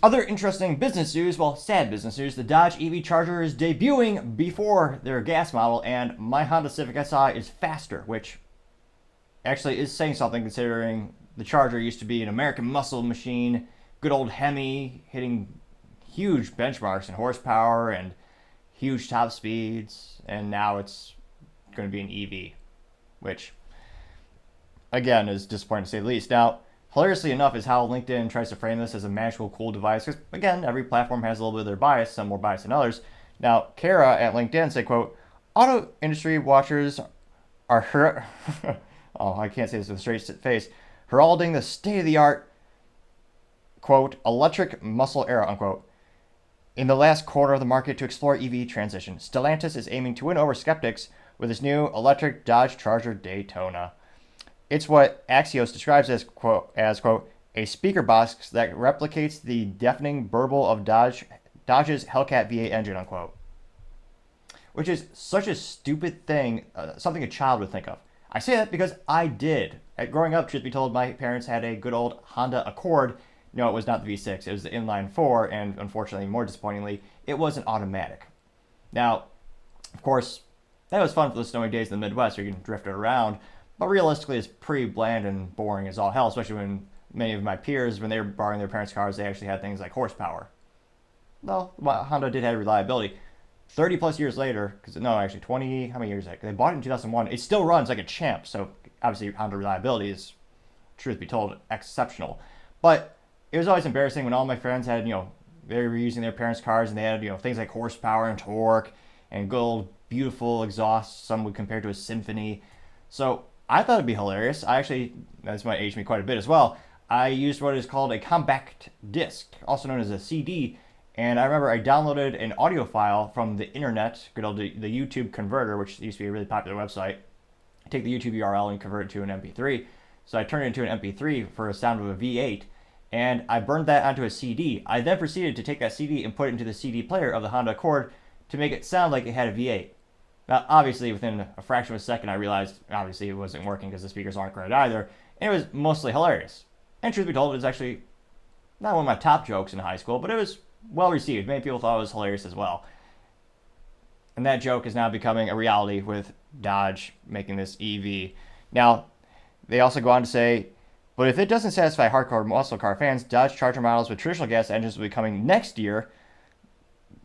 Other interesting business news, well, sad business news, the Dodge EV Charger is debuting before their gas model, and my Honda Civic Si is faster, which actually is saying something considering the Charger used to be an American muscle machine, good old Hemi, hitting huge benchmarks in horsepower and huge top speeds, and now it's going to be an EV, which again is disappointing to say the least. Now, hilariously enough, is how LinkedIn tries to frame this as a magical, cool device. Because again, every platform has a little bit of their bias, some more biased than others. Now, Kara at LinkedIn said, "quote Auto industry watchers are oh, I can't say this with a straight face, heralding the state of the art, quote, electric muscle era, unquote. In the last quarter of the market to explore EV transition, Stellantis is aiming to win over skeptics with its new electric Dodge Charger Daytona. It's what Axios describes as quote, a speaker box that replicates the deafening burble of Dodge's Hellcat V8 engine, unquote. Which is such a stupid thing, something a child would think of. I say that because I did. Growing up, truth be told, my parents had a good old Honda Accord. No, it was not the V6. It was the inline 4, and unfortunately, more disappointingly, it was an automatic. Now, of course, that was fun for the snowy days in the Midwest where you can drift it around, but realistically, it's pretty bland and boring as all hell, especially when many of my peers, when they were borrowing their parents' cars, they actually had things like horsepower. Well, Honda did have reliability. 30 plus years later, because no, actually 20, how many years? They bought it in 2001. It still runs like a champ. So obviously Honda reliability is, truth be told, exceptional. But it was always embarrassing when all my friends had, they were using their parents' cars and they had, things like horsepower and torque and good old beautiful exhaust. Some would compare to a symphony. So I thought it'd be hilarious. This might age me quite a bit as well. I used what is called a compact disc, also known as a CD. And I remember I downloaded an audio file from the internet, good old the YouTube converter, which used to be a really popular website. Take the YouTube URL and convert it to an MP3. So I turned it into an MP3 for a sound of a V8, and I burned that onto a CD. I then proceeded to take that CD and put it into the CD player of the Honda Accord to make it sound like it had a V8. Now, obviously, within a fraction of a second, I realized obviously it wasn't working because the speakers aren't great either, and it was mostly hilarious. And truth be told, it was actually not one of my top jokes in high school, but it was well received. Many people thought it was hilarious as well. And that joke is now becoming a reality with Dodge making this EV. Now, they also go on to say, but if it doesn't satisfy hardcore muscle car fans, Dodge Charger models with traditional gas engines will be coming next year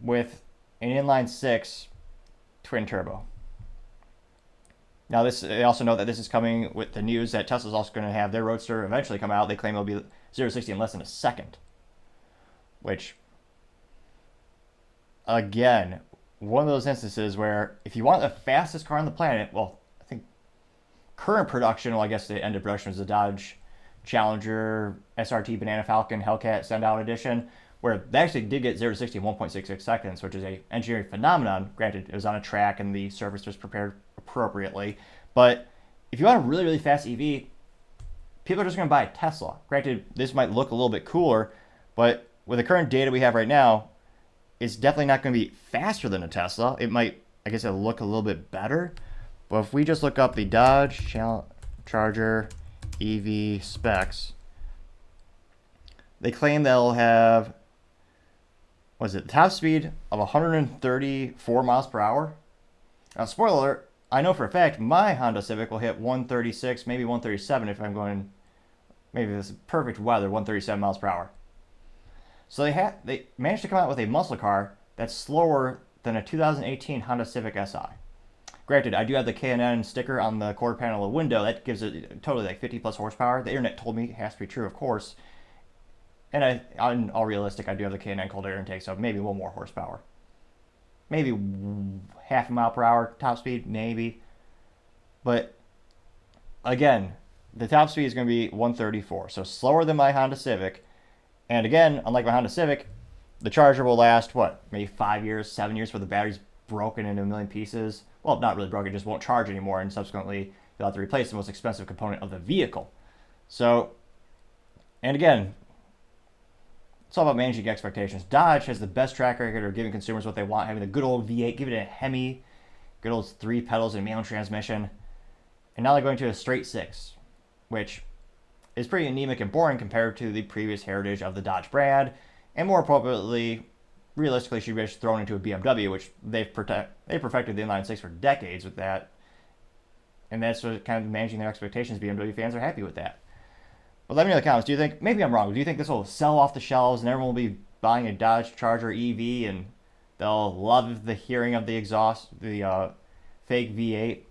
with an inline 6 twin turbo. Now, they also know that this is coming with the news that Tesla's also going to have their Roadster eventually come out. They claim it'll be 0 to 60 in less than a second, which, again, one of those instances where if you want the fastest car on the planet, well, I think current production, well, I guess the end of production was the Dodge Challenger SRT Banana Falcon Hellcat Send Out Edition, where they actually did get 0 to 60 in 1.66 seconds, which is a engineering phenomenon. Granted, it was on a track and the surface was prepared appropriately. But if you want a really, really fast EV, people are just going to buy a Tesla. Granted, this might look a little bit cooler, but with the current data we have right now, it's definitely not going to be faster than a Tesla. It might, I guess, it'll look a little bit better. But if we just look up the Dodge Charger EV specs, they claim they'll have, the top speed of 134 miles per hour. Now, spoiler alert, I know for a fact my Honda Civic will hit 136, maybe 137 if I'm going, maybe this is perfect weather, 137 miles per hour. So they managed to come out with a muscle car that's slower than a 2018 Honda Civic Si. Granted, I do have the K&N sticker on the quarter panel of the window. That gives it totally like 50 plus horsepower. The internet told me it has to be true, of course. And I'm all realistic, I do have the K&N cold air intake, so maybe one more horsepower. Maybe half a mile per hour top speed, maybe. But again, the top speed is going to be 134, so slower than my Honda Civic. And again, unlike my Honda Civic, the Charger will last, maybe 5 years, 7 years before the battery's broken into a million pieces. Well, not really broken, it just won't charge anymore, and subsequently you'll have to replace the most expensive component of the vehicle. So, and again, it's all about managing expectations. Dodge has the best track record of giving consumers what they want, having the good old V8, give it a Hemi, good old 3 pedals and manual transmission. And now they're going to a straight 6, which is pretty anemic and boring compared to the previous heritage of the Dodge brand. and more appropriately, realistically, should be just thrown into a BMW, which they perfected the inline six for decades with that, and that's what kind of managing their expectations. BMW fans are happy with that. But let me know in the comments. Do you think, maybe I'm wrong, do you think this will sell off the shelves and everyone will be buying a Dodge Charger EV and they'll love the hearing of the exhaust, the fake V8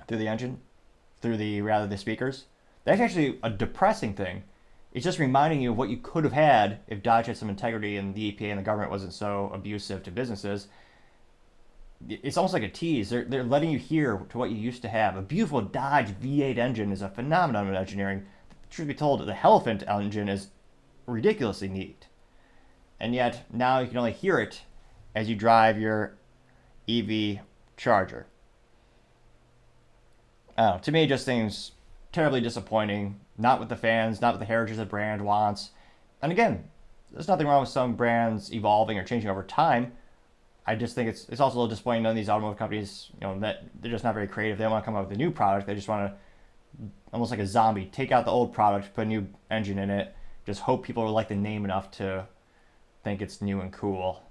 through the engine, through the speakers? That's actually a depressing thing. It's just reminding you of what you could have had if Dodge had some integrity and the EPA and the government wasn't so abusive to businesses. It's almost like a tease. They're letting you hear to what you used to have. A beautiful Dodge V8 engine is a phenomenon of engineering. Truth be told, the Elephant engine is ridiculously neat. And yet, now you can only hear it as you drive your EV Charger. To me, it just seems terribly disappointing. Not what the fans, not what the heritage of the brand wants. And again, there's nothing wrong with some brands evolving or changing over time. I just think it's also a little disappointing that these automotive companies, that they're just not very creative. They don't want to come up with a new product. They just want to, almost like a zombie, take out the old product, put a new engine in it, just hope people will like the name enough to think it's new and cool.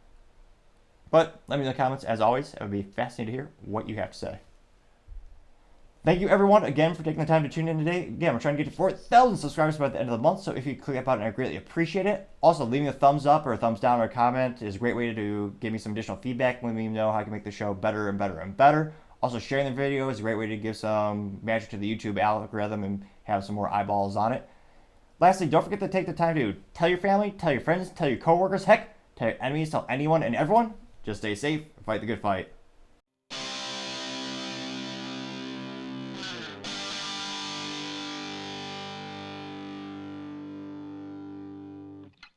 But let me know in the comments. As always, it would be fascinating to hear what you have to say. Thank you, everyone, again, for taking the time to tune in today. Again, we're trying to get to 4,000 subscribers by the end of the month, so if you click that button, I greatly appreciate it. Also, leaving a thumbs up or a thumbs down or a comment is a great way to give me some additional feedback, letting me know how I can make the show better and better and better. Also, sharing the video is a great way to give some magic to the YouTube algorithm and have some more eyeballs on it. Lastly, don't forget to take the time to tell your family, tell your friends, tell your coworkers, heck, tell your enemies, tell anyone and everyone. Just stay safe and fight the good fight.